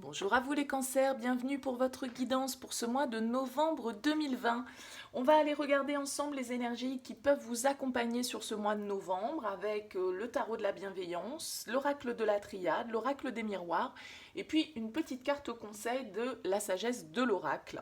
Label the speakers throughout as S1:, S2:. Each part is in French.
S1: Bonjour à vous les cancers, bienvenue pour votre guidance pour ce mois de novembre 2020. On va aller regarder ensemble les énergies qui peuvent vous accompagner sur ce mois de novembre avec le tarot de la bienveillance, l'oracle de la triade, l'oracle des miroirs et puis une petite carte au conseil de la sagesse de l'oracle.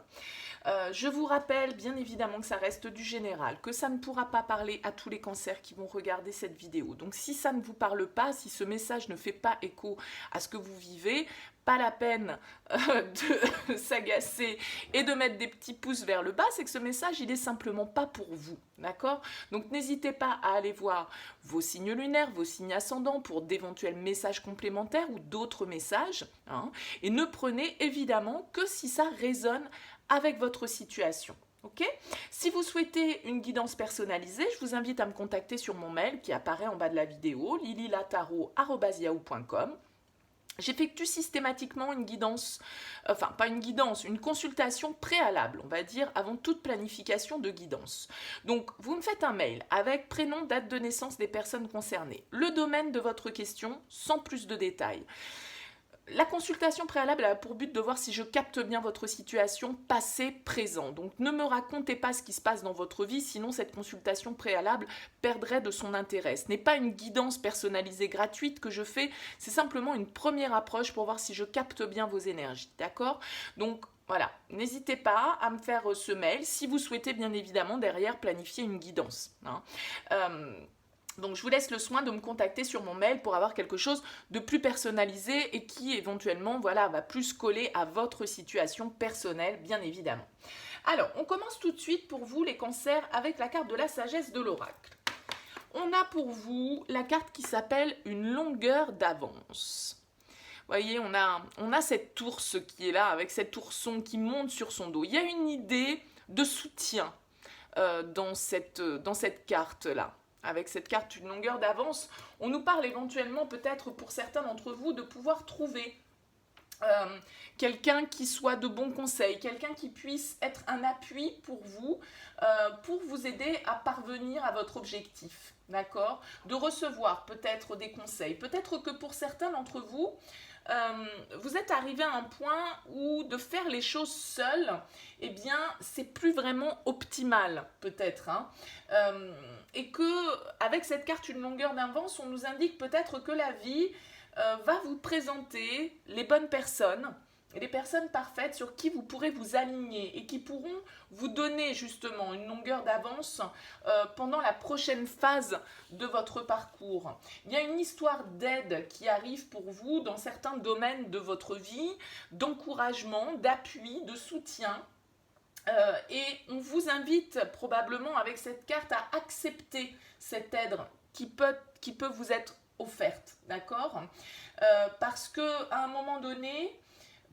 S1: Je vous rappelle bien évidemment que ça reste du général, que ça ne pourra pas parler à tous les cancers qui vont regarder cette vidéo. Donc si ça ne vous parle pas, si ce message ne fait pas écho à ce que vous vivez, pas la peine de s'agacer et de mettre des petits pouces vers le bas, c'est que ce message, il est simplement pas pour vous, d'accord? Donc n'hésitez pas à aller voir vos signes lunaires, vos signes ascendants pour d'éventuels messages complémentaires ou d'autres messages, hein, et ne prenez évidemment que si ça résonne avec votre situation. Ok? Si vous souhaitez une guidance personnalisée, je vous invite à me contacter sur mon mail qui apparaît en bas de la vidéo, lililataro@yahoo.com. J'effectue systématiquement une guidance, enfin pas une guidance, une consultation préalable, on va dire, avant toute planification de guidance. Donc vous me faites un mail avec prénom, date de naissance des personnes concernées, le domaine de votre question sans plus de détails. La consultation préalable a pour but de voir si je capte bien votre situation passé-présent. Donc ne me racontez pas ce qui se passe dans votre vie, sinon cette consultation préalable perdrait de son intérêt. Ce n'est pas une guidance personnalisée gratuite que je fais, c'est simplement une première approche pour voir si je capte bien vos énergies. D'accord? Donc voilà, n'hésitez pas à me faire ce mail si vous souhaitez bien évidemment derrière planifier une guidance. Donc je vous laisse le soin de me contacter sur mon mail pour avoir quelque chose de plus personnalisé et qui éventuellement va plus coller à votre situation personnelle, bien évidemment. Alors, on commence tout de suite pour vous les cancers avec la carte de la sagesse de l'oracle. On a pour vous la carte qui s'appelle une longueur d'avance. Vous voyez, on a cet ours qui est là avec cet ourson qui monte sur son dos. Il y a une idée de soutien dans cette carte-là. Avec cette carte une longueur d'avance, on nous parle éventuellement peut-être pour certains d'entre vous de pouvoir trouver quelqu'un qui soit de bons conseils, quelqu'un qui puisse être un appui pour vous aider à parvenir à votre objectif, d'accord? De recevoir peut-être des conseils, peut-être que pour certains d'entre vous, vous êtes arrivé à un point où de faire les choses seul, eh bien, c'est plus vraiment optimal, peut-être, hein. Et que, avec cette carte une longueur d'avance, on nous indique peut-être que la vie va vous présenter les bonnes personnes, et les personnes parfaites sur qui vous pourrez vous aligner et qui pourront vous donner justement une longueur d'avance pendant la prochaine phase de votre parcours. Il y a une histoire d'aide qui arrive pour vous dans certains domaines de votre vie, d'encouragement, d'appui, de soutien. Et on vous invite probablement avec cette carte à accepter cette aide qui peut vous être offerte, d'accord? Parce qu'à un moment donné,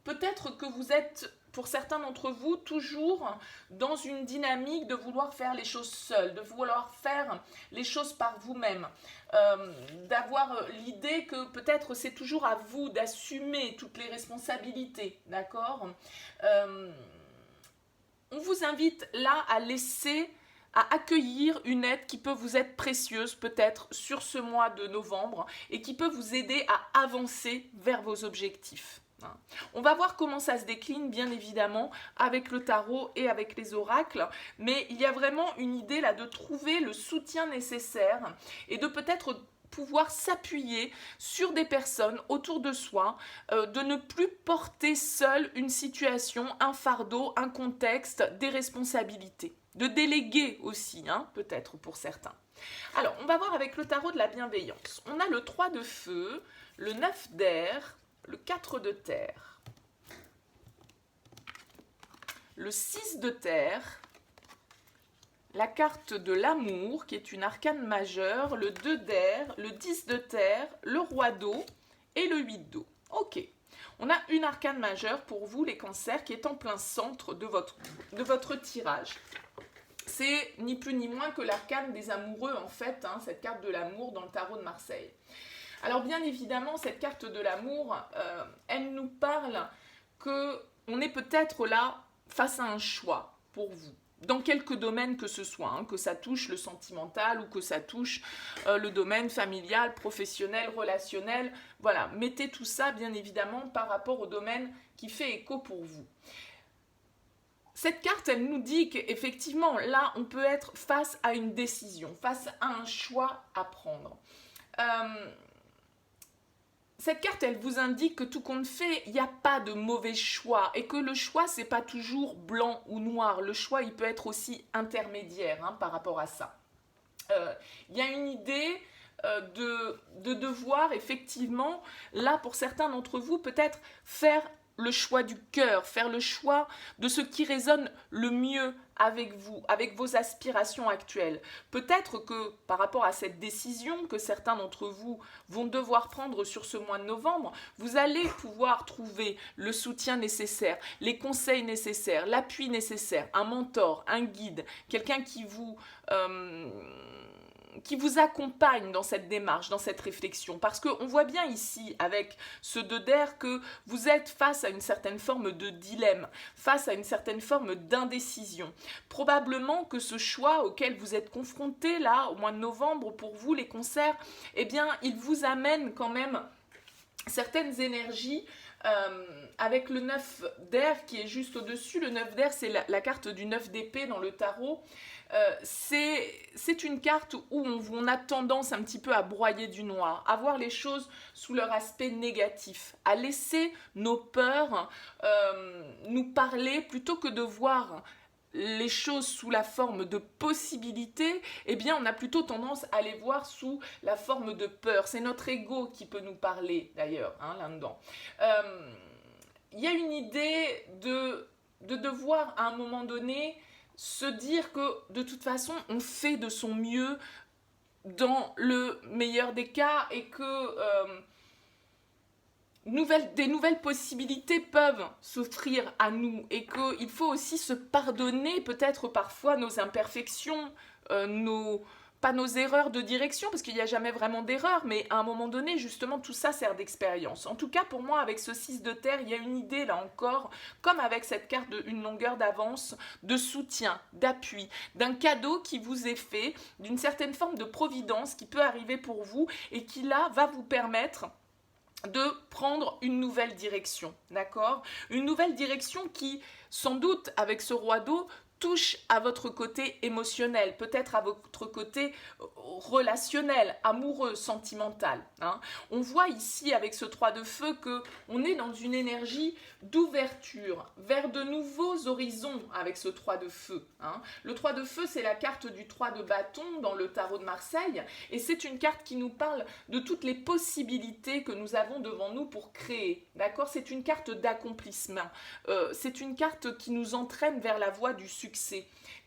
S1: peut-être que vous êtes, pour certains d'entre vous, toujours dans une dynamique de vouloir faire les choses seul, de vouloir faire les choses par vous-même, d'avoir l'idée que peut-être c'est toujours à vous d'assumer toutes les responsabilités, d'accord? On vous invite là à accueillir une aide qui peut vous être précieuse peut-être sur ce mois de novembre et qui peut vous aider à avancer vers vos objectifs. On va voir comment ça se décline bien évidemment avec le tarot et avec les oracles, mais il y a vraiment une idée là de trouver le soutien nécessaire et de peut-être pouvoir s'appuyer sur des personnes autour de soi, de ne plus porter seul une situation, un fardeau, un contexte, des responsabilités. De déléguer aussi, hein, peut-être pour certains. Alors, on va voir avec le tarot de la bienveillance. On a le 3 de feu, le 9 d'air, le 4 de terre, le 6 de terre, la carte de l'amour, qui est une arcane majeure, le 2 d'air, le 10 de terre, le roi d'eau et le 8 d'eau. Ok, on a une arcane majeure pour vous, les cancers, qui est en plein centre de votre tirage. C'est ni plus ni moins que l'arcane des amoureux, en fait, hein, cette carte de l'amour dans le tarot de Marseille. Alors bien évidemment, cette carte de l'amour, elle nous parle qu'on est peut-être là face à un choix pour vous. dans quelques domaines que ce soit, hein, que ça touche le sentimental ou que ça touche le domaine familial, professionnel, relationnel. Voilà, mettez tout ça bien évidemment par rapport au domaine qui fait écho pour vous. Cette carte, elle nous dit qu'effectivement, là, on peut être face à une décision, face à un choix à prendre. Cette carte, elle vous indique que tout compte fait, il n'y a pas de mauvais choix et que le choix, c'est pas toujours blanc ou noir. Le choix, il peut être aussi intermédiaire, hein, par rapport à ça. Il y a une idée de devoir, effectivement, là, pour certains d'entre vous, peut-être faire le choix du cœur, faire le choix de ce qui résonne le mieux avec vous, avec vos aspirations actuelles. Peut-être que par rapport à cette décision que certains d'entre vous vont devoir prendre sur ce mois de novembre, vous allez pouvoir trouver le soutien nécessaire, les conseils nécessaires, l'appui nécessaire, un mentor, un guide, quelqu'un qui vous accompagne dans cette démarche, dans cette réflexion. Parce qu'on voit bien ici, avec ce 2 d'air, que vous êtes face à une certaine forme de dilemme, face à une certaine forme d'indécision. Probablement que ce choix auquel vous êtes confrontés, là, au mois de novembre, pour vous, les concerts, eh bien, il vous amène quand même certaines énergies avec le 9 d'air qui est juste au-dessus. Le 9 d'air, c'est la carte du 9 d'épée dans le tarot. C'est une carte où on a tendance un petit peu à broyer du noir, à voir les choses sous leur aspect négatif, à laisser nos peurs nous parler plutôt que de voir les choses sous la forme de possibilités. Eh bien, on a plutôt tendance à les voir sous la forme de peur. C'est notre ego qui peut nous parler, d'ailleurs, hein, là-dedans. Il y a une idée de devoir, à un moment donné, se dire que, de toute façon, on fait de son mieux dans le meilleur des cas et que des nouvelles possibilités peuvent s'offrir à nous et qu'il faut aussi se pardonner peut-être parfois nos imperfections, pas nos erreurs de direction, parce qu'il n'y a jamais vraiment d'erreur, mais à un moment donné, justement, tout ça sert d'expérience. En tout cas, pour moi, avec ce 6 de terre, il y a une idée, là encore, comme avec cette carte d'une longueur d'avance, de soutien, d'appui, d'un cadeau qui vous est fait, d'une certaine forme de providence qui peut arriver pour vous et qui, là, va vous permettre de prendre une nouvelle direction, d'accord? Une nouvelle direction qui, sans doute, avec ce roi d'eau, touche à votre côté émotionnel, peut-être à votre côté relationnel, amoureux, sentimental. Hein. On voit ici avec ce 3 de feu qu'on est dans une énergie d'ouverture vers de nouveaux horizons avec ce 3 de feu. Hein. Le 3 de feu, c'est la carte du 3 de bâton dans le tarot de Marseille et c'est une carte qui nous parle de toutes les possibilités que nous avons devant nous pour créer. D'accord ? C'est une carte d'accomplissement. C'est une carte qui nous entraîne vers la voie du succès.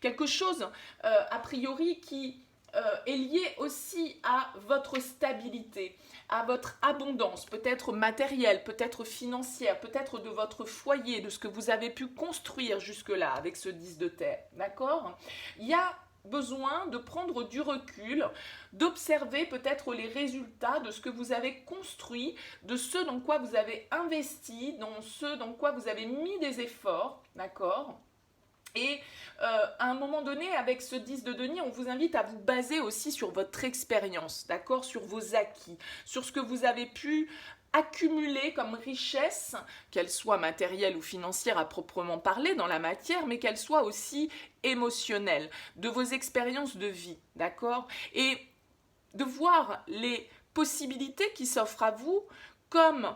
S1: Quelque chose, a priori, qui est lié aussi à votre stabilité, à votre abondance, peut-être matérielle, peut-être financière, peut-être de votre foyer, de ce que vous avez pu construire jusque-là avec ce 10 de terre. D'accord ? Il y a besoin de prendre du recul, d'observer peut-être les résultats de ce que vous avez construit, de ce dans quoi vous avez investi, dans ce dans quoi vous avez mis des efforts, d'accord ? Et à un moment donné, avec ce 10 de denier, on vous invite à vous baser aussi sur votre expérience, d'accord ? Sur vos acquis, sur ce que vous avez pu accumuler comme richesse, qu'elle soit matérielle ou financière à proprement parler dans la matière, mais qu'elle soit aussi émotionnelle, de vos expériences de vie, d'accord ? Et de voir les possibilités qui s'offrent à vous comme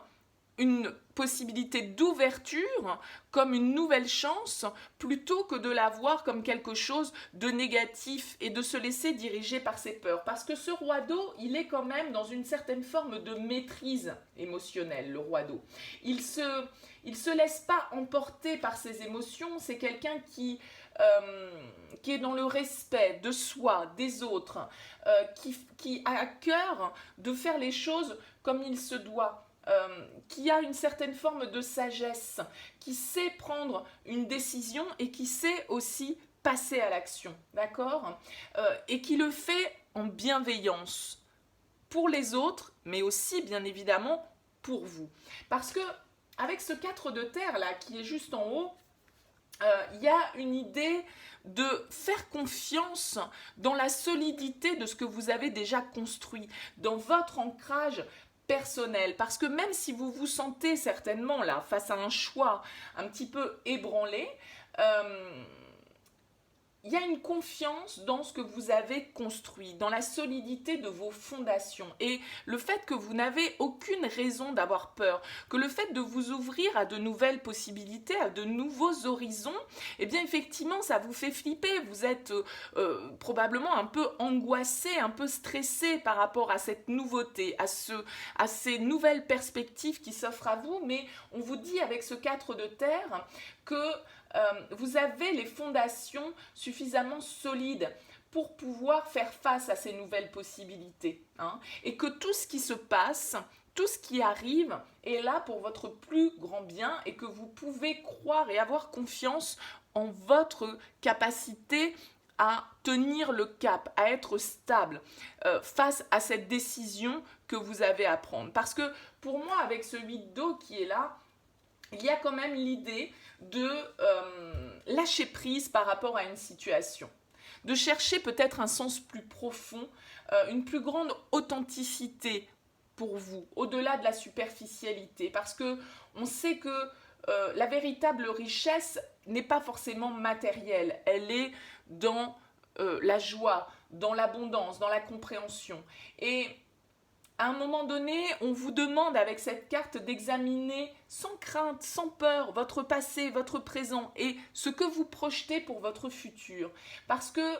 S1: une possibilité d'ouverture, comme une nouvelle chance, plutôt que de la voir comme quelque chose de négatif et de se laisser diriger par ses peurs. Parce que ce roi d'eau, il est quand même dans une certaine forme de maîtrise émotionnelle, le roi d'eau. Il se laisse pas emporter par ses émotions, c'est quelqu'un qui est dans le respect de soi, des autres, qui a à cœur de faire les choses comme il se doit. Qui a une certaine forme de sagesse, qui sait prendre une décision et qui sait aussi passer à l'action, d'accord ? Et qui le fait en bienveillance pour les autres, mais aussi bien évidemment pour vous. Parce que avec ce 4 de terre là qui est juste en haut, il y a une idée de faire confiance dans la solidité de ce que vous avez déjà construit, dans votre ancrage personnel. Parce que même si vous vous sentez certainement là, face à un choix un petit peu ébranlé, il y a une confiance dans ce que vous avez construit, dans la solidité de vos fondations. Et le fait que vous n'avez aucune raison d'avoir peur, que le fait de vous ouvrir à de nouvelles possibilités, à de nouveaux horizons, eh bien effectivement ça vous fait flipper. Vous êtes probablement un peu angoissé, un peu stressé par rapport à cette nouveauté, à ces nouvelles perspectives qui s'offrent à vous. Mais on vous dit avec ce 4 de terre que vous avez les fondations suffisamment solides pour pouvoir faire face à ces nouvelles possibilités. Et que tout ce qui se passe, tout ce qui arrive est là pour votre plus grand bien et que vous pouvez croire et avoir confiance en votre capacité à tenir le cap, à être stable face à cette décision que vous avez à prendre. Parce que pour moi, avec ce 8 d'eau qui est là, il y a quand même l'idée de lâcher prise par rapport à une situation, de chercher peut-être un sens plus profond, une plus grande authenticité pour vous, au-delà de la superficialité, parce que on sait que la véritable richesse n'est pas forcément matérielle, elle est dans la joie, dans l'abondance, dans la compréhension. Et à un moment donné, on vous demande avec cette carte d'examiner sans crainte, sans peur, votre passé, votre présent et ce que vous projetez pour votre futur. Parce que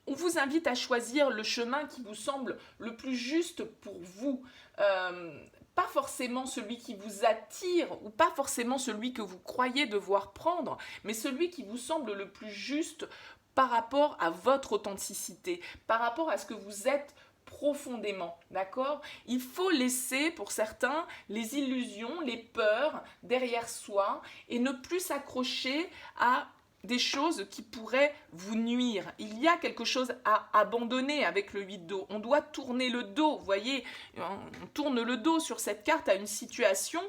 S1: on vous invite à choisir le chemin qui vous semble le plus juste pour vous. Pas forcément celui qui vous attire ou pas forcément celui que vous croyez devoir prendre, mais celui qui vous semble le plus juste par rapport à votre authenticité, par rapport à ce que vous êtes profondément, d'accord? Il faut laisser pour certains les illusions, les peurs derrière soi et ne plus s'accrocher à des choses qui pourraient vous nuire. Il y a quelque chose à abandonner avec le 8 d'eau. On doit tourner le dos, vous voyez, on tourne le dos sur cette carte à une situation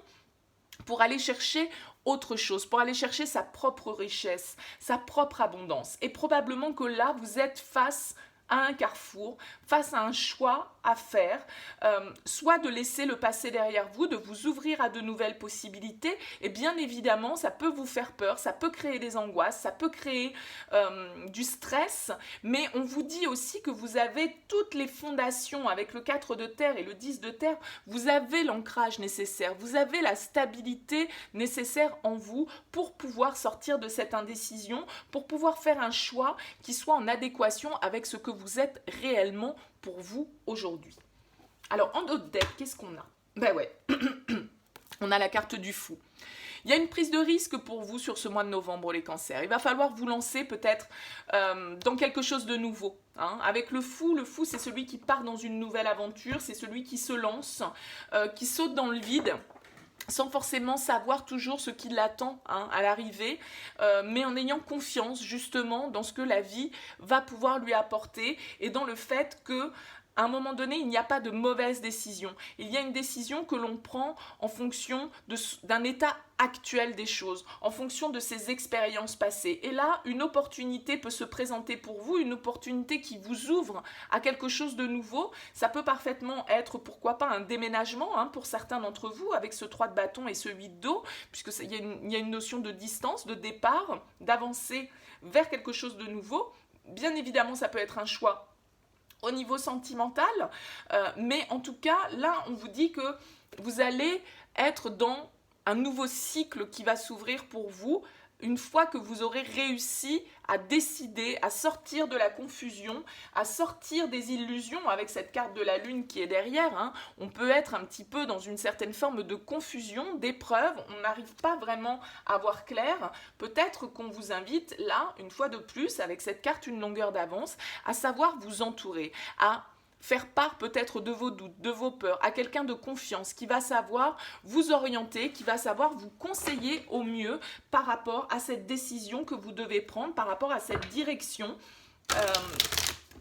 S1: pour aller chercher autre chose, pour aller chercher sa propre richesse, sa propre abondance. Et probablement que là, vous êtes face à un carrefour, face à un choix à faire, soit de laisser le passé derrière vous, de vous ouvrir à de nouvelles possibilités, et bien évidemment, ça peut vous faire peur, ça peut créer des angoisses, ça peut créer du stress, mais on vous dit aussi que vous avez toutes les fondations, avec le 4 de terre et le 10 de terre, vous avez l'ancrage nécessaire, vous avez la stabilité nécessaire en vous pour pouvoir sortir de cette indécision, pour pouvoir faire un choix qui soit en adéquation avec ce que vous êtes réellement pour vous aujourd'hui. Alors, en d'autres decks, qu'est-ce qu'on a? Ben ouais, on a la carte du fou. Il y a une prise de risque pour vous sur ce mois de novembre, les cancers. Il va falloir vous lancer peut-être dans quelque chose de nouveau. Avec le fou, c'est celui qui part dans une nouvelle aventure, c'est celui qui se lance, qui saute dans le vide, sans forcément savoir toujours ce qui l'attend à l'arrivée, mais en ayant confiance justement dans ce que la vie va pouvoir lui apporter et dans le fait que à un moment donné, il n'y a pas de mauvaise décision. Il y a une décision que l'on prend en fonction d'un état actuel des choses, en fonction de ses expériences passées. Et là, une opportunité peut se présenter pour vous, une opportunité qui vous ouvre à quelque chose de nouveau. Ça peut parfaitement être, pourquoi pas, un déménagement pour certains d'entre vous, avec ce 3 de bâton et ce 8 d'eau, puisqu'il y a une notion de distance, de départ, d'avancer vers quelque chose de nouveau. Bien évidemment, ça peut être un choix au niveau sentimental, mais en tout cas, là, on vous dit que vous allez être dans un nouveau cycle qui va s'ouvrir pour vous une fois que vous aurez réussi à décider, à sortir de la confusion, à sortir des illusions avec cette carte de la lune qui est derrière. On peut être un petit peu dans une certaine forme de confusion, d'épreuve, on n'arrive pas vraiment à voir clair. Peut-être qu'on vous invite là, une fois de plus, avec cette carte une longueur d'avance, à savoir vous entourer, à faire part peut-être de vos doutes, de vos peurs, à quelqu'un de confiance qui va savoir vous orienter, qui va savoir vous conseiller au mieux par rapport à cette décision que vous devez prendre, par rapport à cette direction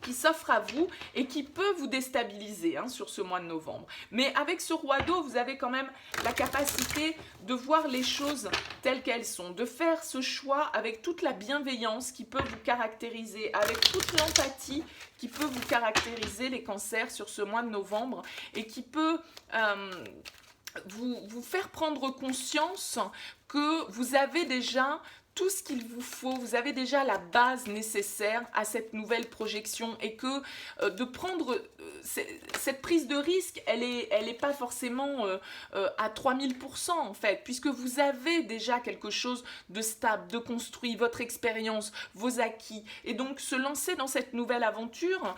S1: qui s'offre à vous et qui peut vous déstabiliser sur ce mois de novembre. Mais avec ce roi d'eau, vous avez quand même la capacité de voir les choses telles qu'elles sont, de faire ce choix avec toute la bienveillance qui peut vous caractériser, avec toute l'empathie qui peut vous caractériser les cancers sur ce mois de novembre et qui peut vous faire prendre conscience que vous avez déjà tout ce qu'il vous faut, vous avez déjà la base nécessaire à cette nouvelle projection et que de prendre cette prise de risque, elle est pas forcément à 3000% en fait, puisque vous avez déjà quelque chose de stable, de construit, votre expérience, vos acquis. Et donc se lancer dans cette nouvelle aventure,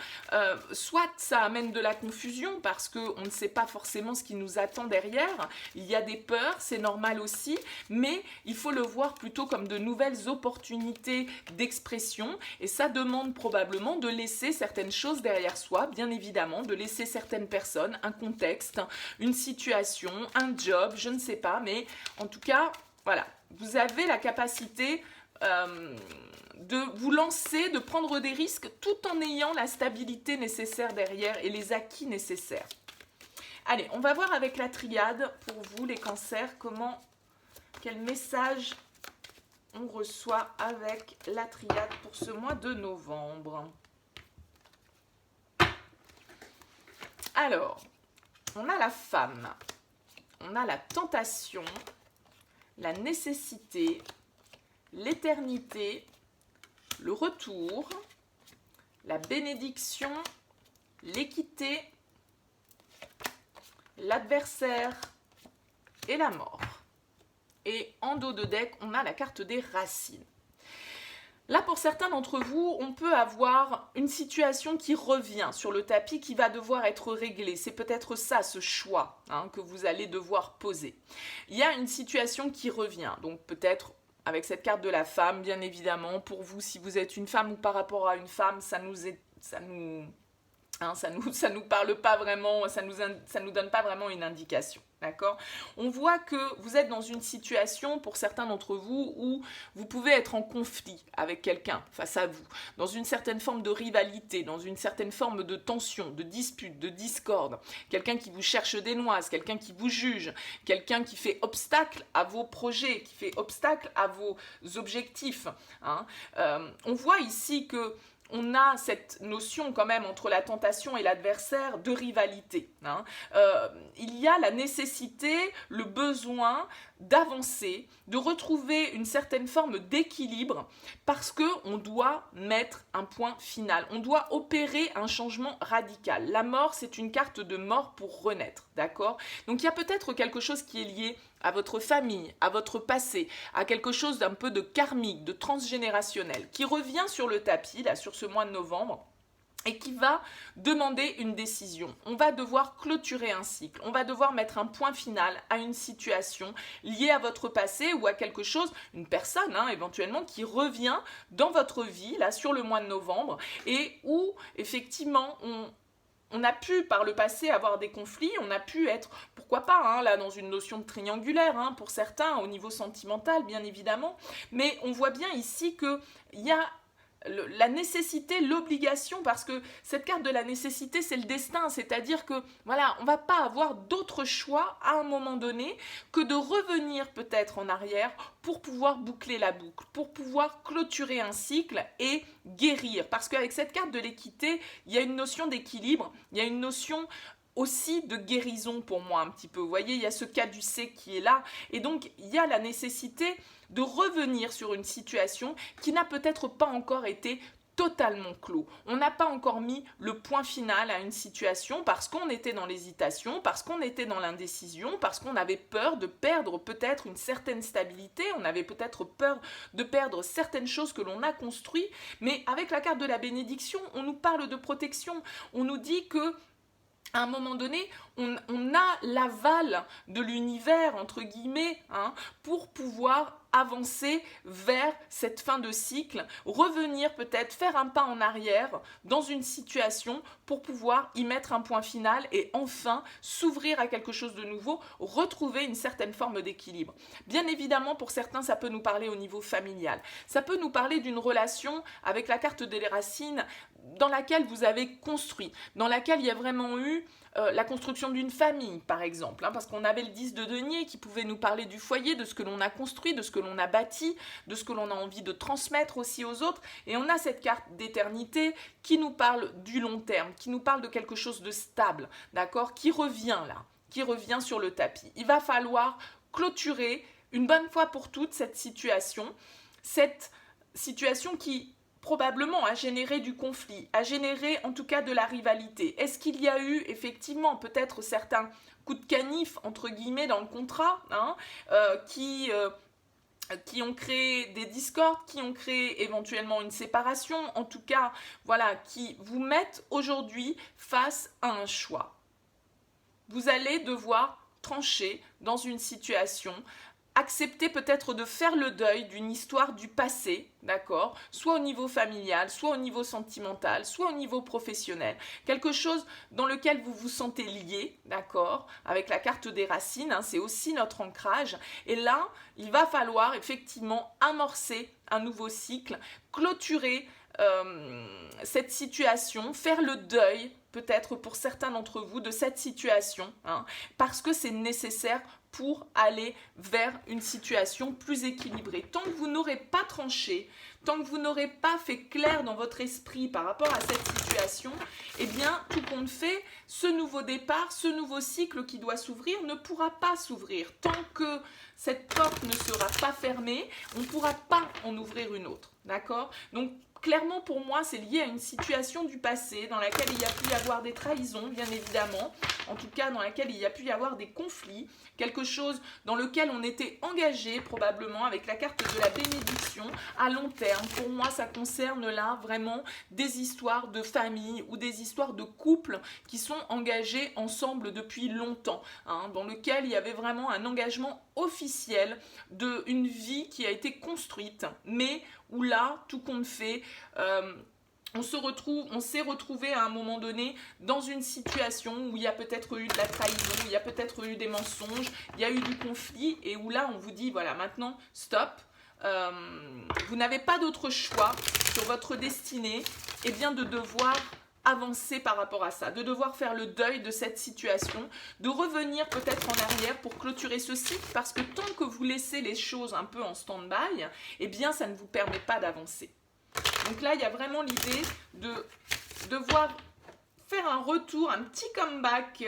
S1: soit ça amène de la confusion parce qu'on ne sait pas forcément ce qui nous attend derrière, il y a des peurs, c'est normal aussi, mais il faut le voir plutôt comme de nouvelles opportunités d'expression et ça demande probablement de laisser certaines choses derrière soi, bien évidemment, de laisser certaines personnes, un contexte, une situation, un job, je ne sais pas, mais en tout cas, voilà, vous avez la capacité de vous lancer, de prendre des risques tout en ayant la stabilité nécessaire derrière et les acquis nécessaires. Allez, on va voir avec la triade pour vous les cancers, quel message on reçoit avec la triade pour ce mois de novembre. Alors, on a la femme, on a la tentation, la nécessité, l'éternité, le retour, la bénédiction, l'équité, l'adversaire et la mort. Et en dos de deck, on a la carte des racines. Là, pour certains d'entre vous, on peut avoir une situation qui revient sur le tapis, qui va devoir être réglée. C'est peut-être ça, ce choix que vous allez devoir poser. Il y a une situation qui revient, donc peut-être avec cette carte de la femme, bien évidemment. Pour vous, si vous êtes une femme ou par rapport à une femme, ça nous parle pas vraiment, ça nous donne pas vraiment une indication, d'accord? On voit que vous êtes dans une situation, pour certains d'entre vous, où vous pouvez être en conflit avec quelqu'un face à vous, dans une certaine forme de rivalité, dans une certaine forme de tension, de dispute, de discorde, quelqu'un qui vous cherche des noises, quelqu'un qui vous juge, quelqu'un qui fait obstacle à vos projets, qui fait obstacle à vos objectifs. On voit ici que on a cette notion quand même entre la tentation et l'adversaire de rivalité. Il y a la nécessité, le besoin d'avancer, de retrouver une certaine forme d'équilibre parce qu'on doit mettre un point final. On doit opérer un changement radical. La mort, c'est une carte de mort pour renaître, d'accord? Donc il y a peut-être quelque chose qui est lié à votre famille, à votre passé, à quelque chose d'un peu de karmique, de transgénérationnel, qui revient sur le tapis, là, sur ce mois de novembre, et qui va demander une décision. On va devoir clôturer un cycle, on va devoir mettre un point final à une situation liée à votre passé ou à quelque chose, une personne éventuellement, qui revient dans votre vie, là, sur le mois de novembre, et où, effectivement, on a pu par le passé avoir des conflits, on a pu être, pourquoi pas, là dans une notion de triangulaire, pour certains au niveau sentimental bien évidemment, mais on voit bien ici qu'il y a la nécessité, l'obligation, parce que cette carte de la nécessité, c'est le destin, c'est-à-dire que, voilà, on ne va pas avoir d'autre choix à un moment donné que de revenir peut-être en arrière pour pouvoir boucler la boucle, pour pouvoir clôturer un cycle et guérir. Parce qu'avec cette carte de l'équité, il y a une notion d'équilibre, il y a une notion aussi de guérison pour moi un petit peu. Vous voyez, il y a ce caducée qui est là. Et donc, il y a la nécessité de revenir sur une situation qui n'a peut-être pas encore été totalement clos. On n'a pas encore mis le point final à une situation parce qu'on était dans l'hésitation, parce qu'on était dans l'indécision, parce qu'on avait peur de perdre peut-être une certaine stabilité, on avait peut-être peur de perdre certaines choses que l'on a construites, mais avec la carte de la bénédiction, on nous parle de protection, on nous dit que à un moment donné, on a l'aval de l'univers, entre guillemets, pour pouvoir avancer vers cette fin de cycle, revenir peut-être, faire un pas en arrière dans une situation pour pouvoir y mettre un point final et enfin s'ouvrir à quelque chose de nouveau, retrouver une certaine forme d'équilibre. Bien évidemment, pour certains, ça peut nous parler au niveau familial. Ça peut nous parler d'une relation avec la carte des racines, dans laquelle vous avez construit, dans laquelle il y a vraiment eu la construction d'une famille, par exemple, parce qu'on avait le 10 de denier qui pouvait nous parler du foyer, de ce que l'on a construit, de ce que l'on a bâti, de ce que l'on a envie de transmettre aussi aux autres. Et on a cette carte d'éternité qui nous parle du long terme, qui nous parle de quelque chose de stable, d'accord, qui revient là, qui revient sur le tapis. Il va falloir clôturer une bonne fois pour toutes cette situation qui probablement a généré du conflit, a généré en tout cas de la rivalité. Est-ce qu'il y a eu effectivement peut-être certains coups de canif, entre guillemets, dans le contrat, qui ont créé des discordes, qui ont créé éventuellement une séparation, en tout cas, voilà, qui vous mettent aujourd'hui face à un choix. Vous allez devoir trancher dans une situation, accepter peut-être de faire le deuil d'une histoire du passé, d'accord, soit au niveau familial, soit au niveau sentimental, soit au niveau professionnel, quelque chose dans lequel vous vous sentez lié, d'accord, avec la carte des racines, c'est aussi notre ancrage, et là, il va falloir effectivement amorcer un nouveau cycle, clôturer cette situation, faire le deuil, peut-être pour certains d'entre vous, de cette situation, parce que c'est nécessaire pour aller vers une situation plus équilibrée. Tant que vous n'aurez pas tranché, tant que vous n'aurez pas fait clair dans votre esprit par rapport à cette situation, eh bien, tout compte fait, ce nouveau départ, ce nouveau cycle qui doit s'ouvrir ne pourra pas s'ouvrir. Tant que cette porte ne sera pas fermée, on ne pourra pas en ouvrir une autre. D'accord ? Donc, clairement, pour moi, c'est lié à une situation du passé dans laquelle il y a pu y avoir des trahisons, bien évidemment, en tout cas dans laquelle il y a pu y avoir des conflits, quelque chose dans lequel on était engagé probablement avec la carte de la bénédiction à long terme. Pour moi, ça concerne là vraiment des histoires de famille ou des histoires de couples qui sont engagés ensemble depuis longtemps, dans lequel il y avait vraiment un engagement officiel d'une vie qui a été construite, mais où là, tout compte fait, on s'est retrouvé à un moment donné dans une situation où il y a peut-être eu de la trahison, il y a peut-être eu des mensonges, il y a eu du conflit, et où là, on vous dit, voilà, maintenant, stop, vous n'avez pas d'autre choix sur votre destinée, et bien de devoir avancer par rapport à ça, de devoir faire le deuil de cette situation, de revenir peut-être en arrière pour clôturer ce cycle, parce que tant que vous laissez les choses un peu en stand-by, eh bien ça ne vous permet pas d'avancer. Donc là, il y a vraiment l'idée de devoir faire un retour, un petit comeback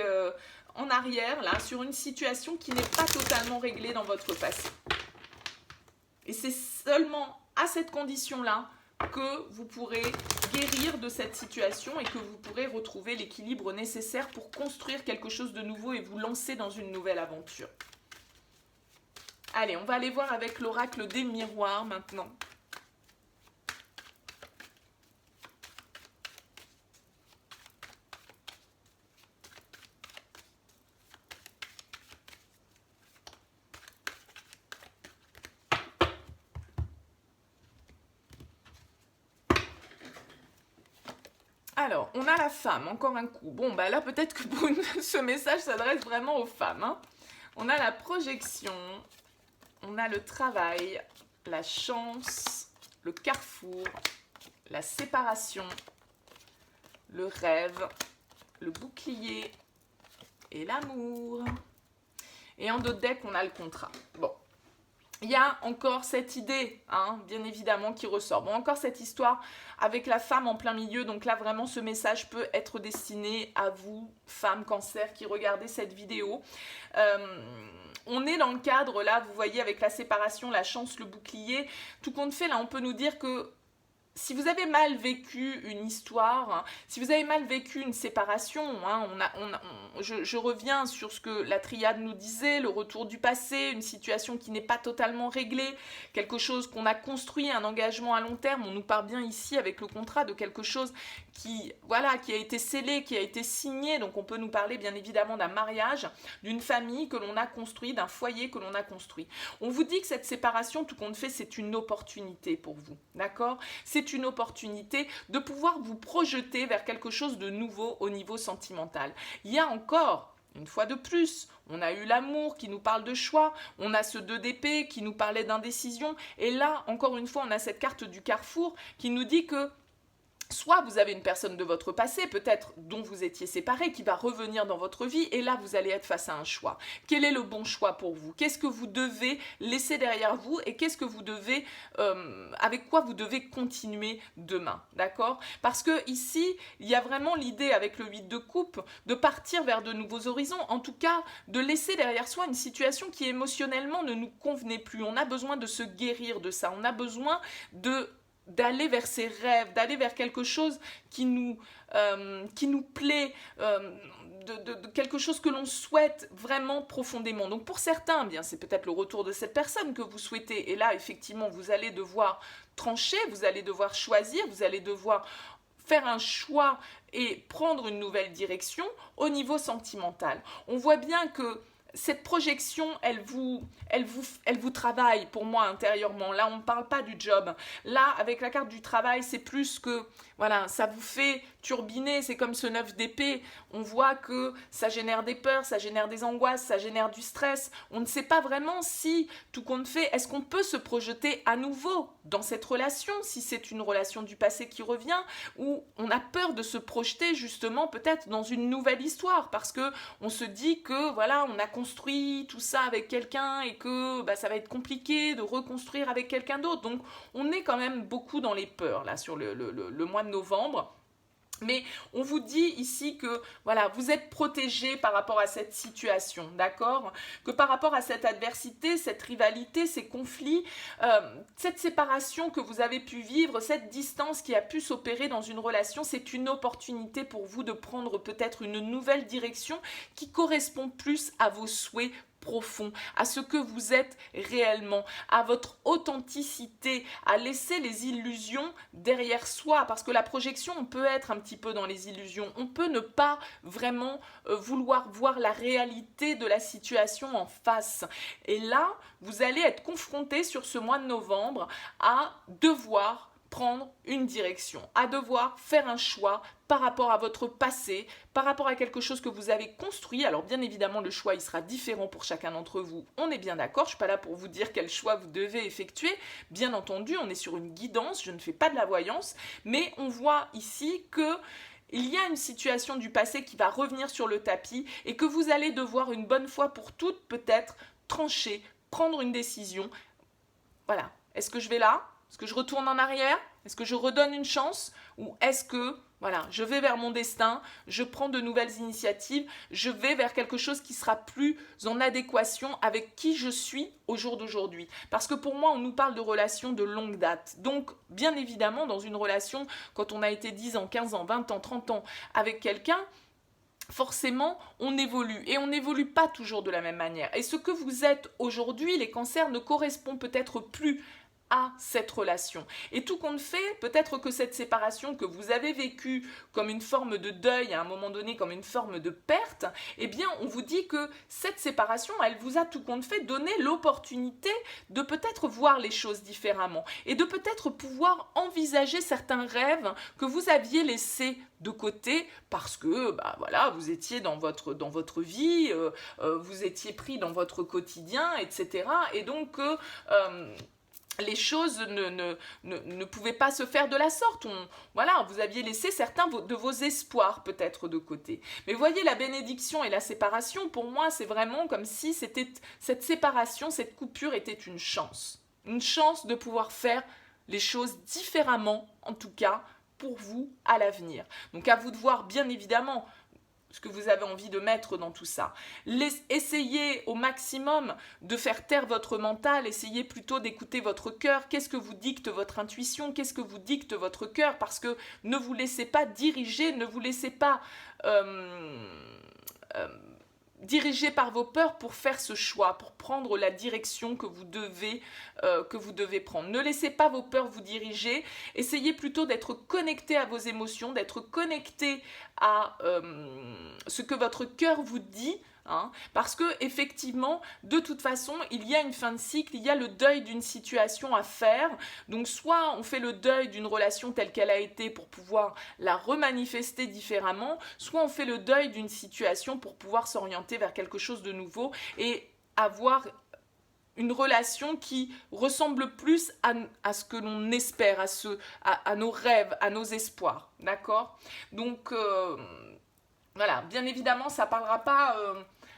S1: en arrière, là, sur une situation qui n'est pas totalement réglée dans votre passé. Et c'est seulement à cette condition-là que vous pourrez guérir de cette situation et que vous pourrez retrouver l'équilibre nécessaire pour construire quelque chose de nouveau et vous lancer dans une nouvelle aventure. Allez, on va aller voir avec l'oracle des miroirs maintenant. Alors, on a la femme, encore un coup. Bon, bah là, peut-être que ce message s'adresse vraiment aux femmes. On a la projection, on a le travail, la chance, le carrefour, la séparation, le rêve, le bouclier et l'amour. Et en dos de deck, on a le contrat. Bon. Il y a encore cette idée, bien évidemment, qui ressort. Bon, encore cette histoire avec la femme en plein milieu. Donc là, vraiment, ce message peut être destiné à vous, femmes cancer, qui regardez cette vidéo. On est dans le cadre, là, vous voyez, avec la séparation, la chance, le bouclier. Tout compte fait, là, on peut nous dire que si vous avez mal vécu une histoire, si vous avez mal vécu une séparation, je reviens sur ce que la triade nous disait, le retour du passé, une situation qui n'est pas totalement réglée, quelque chose qu'on a construit, un engagement à long terme. On nous parle bien ici avec le contrat de quelque chose qui a été scellé, qui a été signé. Donc on peut nous parler bien évidemment d'un mariage, d'une famille que l'on a construit, d'un foyer que l'on a construit. On vous dit que cette séparation, tout compte fait, c'est une opportunité pour vous, d'accord ? C'est une opportunité de pouvoir vous projeter vers quelque chose de nouveau au niveau sentimental. Il y a encore, une fois de plus, on a eu l'amour qui nous parle de choix, on a ce 2 d'épée qui nous parlait d'indécision, et là, encore une fois, on a cette carte du carrefour qui nous dit que Soit vous avez une personne de votre passé, peut-être dont vous étiez séparés, qui va revenir dans votre vie, et là vous allez être face à un choix. Quel est le bon choix pour vous? Qu'est-ce que vous devez laisser derrière vous et qu'est-ce que vous devez, avec quoi vous devez continuer demain, d'accord? Parce que ici, il y a vraiment l'idée avec le 8 de coupe de partir vers de nouveaux horizons, en tout cas de laisser derrière soi une situation qui émotionnellement ne nous convenait plus. On a besoin de se guérir de ça, on a besoin d'aller vers ses rêves, d'aller vers quelque chose qui nous plaît, de quelque chose que l'on souhaite vraiment profondément. Donc pour certains, bien c'est peut-être le retour de cette personne que vous souhaitez. Et là, effectivement, vous allez devoir trancher, vous allez devoir choisir, vous allez devoir faire un choix et prendre une nouvelle direction au niveau sentimental. On voit bien que cette projection, elle vous travaille pour moi intérieurement. Là, on ne parle pas du job. Là, avec la carte du travail, c'est plus que, voilà, ça vous fait turbiner. C'est comme ce 9 d'épée. On voit que ça génère des peurs, ça génère des angoisses, ça génère du stress. On ne sait pas vraiment si, tout compte fait, est-ce qu'on peut se projeter à nouveau dans cette relation, si c'est une relation du passé qui revient, ou on a peur de se projeter justement peut-être dans une nouvelle histoire, parce que on se dit que, voilà, on a construit tout ça avec quelqu'un et que ça va être compliqué de reconstruire avec quelqu'un d'autre. Donc on est quand même beaucoup dans les peurs là sur le mois de novembre. Mais on vous dit ici que voilà, vous êtes protégé par rapport à cette situation, d'accord? Que par rapport à cette adversité, cette rivalité, ces conflits, cette séparation que vous avez pu vivre, cette distance qui a pu s'opérer dans une relation, c'est une opportunité pour vous de prendre peut-être une nouvelle direction qui correspond plus à vos souhaits profond, à ce que vous êtes réellement, à votre authenticité, à laisser les illusions derrière soi, parce que la projection, on peut être un petit peu dans les illusions, on peut ne pas vraiment vouloir voir la réalité de la situation en face. Et là, vous allez être confronté sur ce mois de novembre à devoir prendre une direction, à devoir faire un choix par rapport à votre passé, par rapport à quelque chose que vous avez construit. Alors bien évidemment, le choix il sera différent pour chacun d'entre vous, on est bien d'accord, je ne suis pas là pour vous dire quel choix vous devez effectuer, bien entendu, on est sur une guidance, je ne fais pas de la voyance, mais on voit ici que il y a une situation du passé qui va revenir sur le tapis et que vous allez devoir une bonne fois pour toutes peut-être trancher, prendre une décision. Voilà, est-ce que je vais là ? Est-ce que je retourne en arrière? Est-ce que je redonne une chance? Ou est-ce que, voilà, je vais vers mon destin, je prends de nouvelles initiatives, je vais vers quelque chose qui sera plus en adéquation avec qui je suis au jour d'aujourd'hui? Parce que pour moi, on nous parle de relations de longue date. Donc, bien évidemment, dans une relation, quand on a été 10 ans, 15 ans, 20 ans, 30 ans avec quelqu'un, forcément, on évolue et on n'évolue pas toujours de la même manière. Et ce que vous êtes aujourd'hui, les cancers, ne correspond peut-être plus à cette relation. Et tout compte fait, peut-être que cette séparation que vous avez vécue comme une forme de deuil à un moment donné, comme une forme de perte, eh bien on vous dit que cette séparation, elle vous a tout compte fait donné l'opportunité de peut-être voir les choses différemment et de peut-être pouvoir envisager certains rêves que vous aviez laissés de côté parce que voilà, vous étiez dans votre vie, vous étiez pris dans votre quotidien, etc. Et donc les choses ne pouvaient pas se faire de la sorte. Voilà, vous aviez laissé certains de vos espoirs peut-être de côté. Mais voyez, la bénédiction et la séparation, pour moi, c'est vraiment comme si cette séparation, cette coupure était une chance. Une chance de pouvoir faire les choses différemment, en tout cas, pour vous à l'avenir. Donc à vous de voir, bien évidemment, ce que vous avez envie de mettre dans tout ça. Essayez au maximum de faire taire votre mental, essayez plutôt d'écouter votre cœur. Qu'est-ce que vous dicte votre intuition? Qu'est-ce que vous dicte votre cœur? Parce que ne vous laissez pas diriger, ne vous laissez pas diriger par vos peurs pour faire ce choix, pour prendre la direction que vous devez prendre. Ne laissez pas vos peurs vous diriger, essayez plutôt d'être connecté à vos émotions, d'être connecté à ce que votre cœur vous dit, parce que effectivement, de toute façon, il y a une fin de cycle, il y a le deuil d'une situation à faire. Donc soit on fait le deuil d'une relation telle qu'elle a été pour pouvoir la remanifester différemment, soit on fait le deuil d'une situation pour pouvoir s'orienter vers quelque chose de nouveau et avoir une relation qui ressemble plus à ce que l'on espère, à nos rêves, à nos espoirs, d'accord? Donc, voilà, bien évidemment, ça ne parlera pas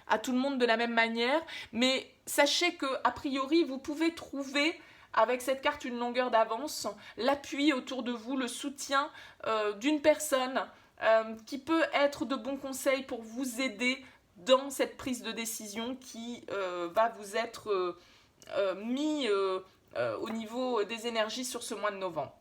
S1: à tout le monde de la même manière, mais sachez que a priori, vous pouvez trouver avec cette carte une longueur d'avance, l'appui autour de vous, le soutien d'une personne qui peut être de bons conseils pour vous aider dans cette prise de décision qui va vous être mis au niveau des énergies sur ce mois de novembre.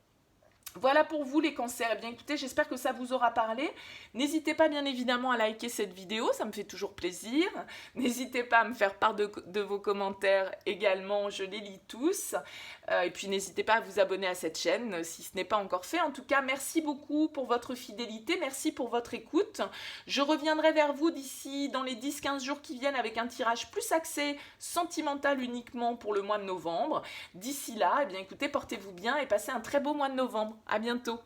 S1: Voilà pour vous les cancers. Eh bien écoutez, j'espère que ça vous aura parlé. N'hésitez pas bien évidemment à liker cette vidéo, ça me fait toujours plaisir. N'hésitez pas à me faire part de vos commentaires également, je les lis tous. Et puis n'hésitez pas à vous abonner à cette chaîne si ce n'est pas encore fait. En tout cas, merci beaucoup pour votre fidélité, merci pour votre écoute. Je reviendrai vers vous d'ici dans les 10-15 jours qui viennent avec un tirage plus axé sentimental uniquement pour le mois de novembre. D'ici là, eh bien écoutez, portez-vous bien et passez un très beau mois de novembre. À bientôt.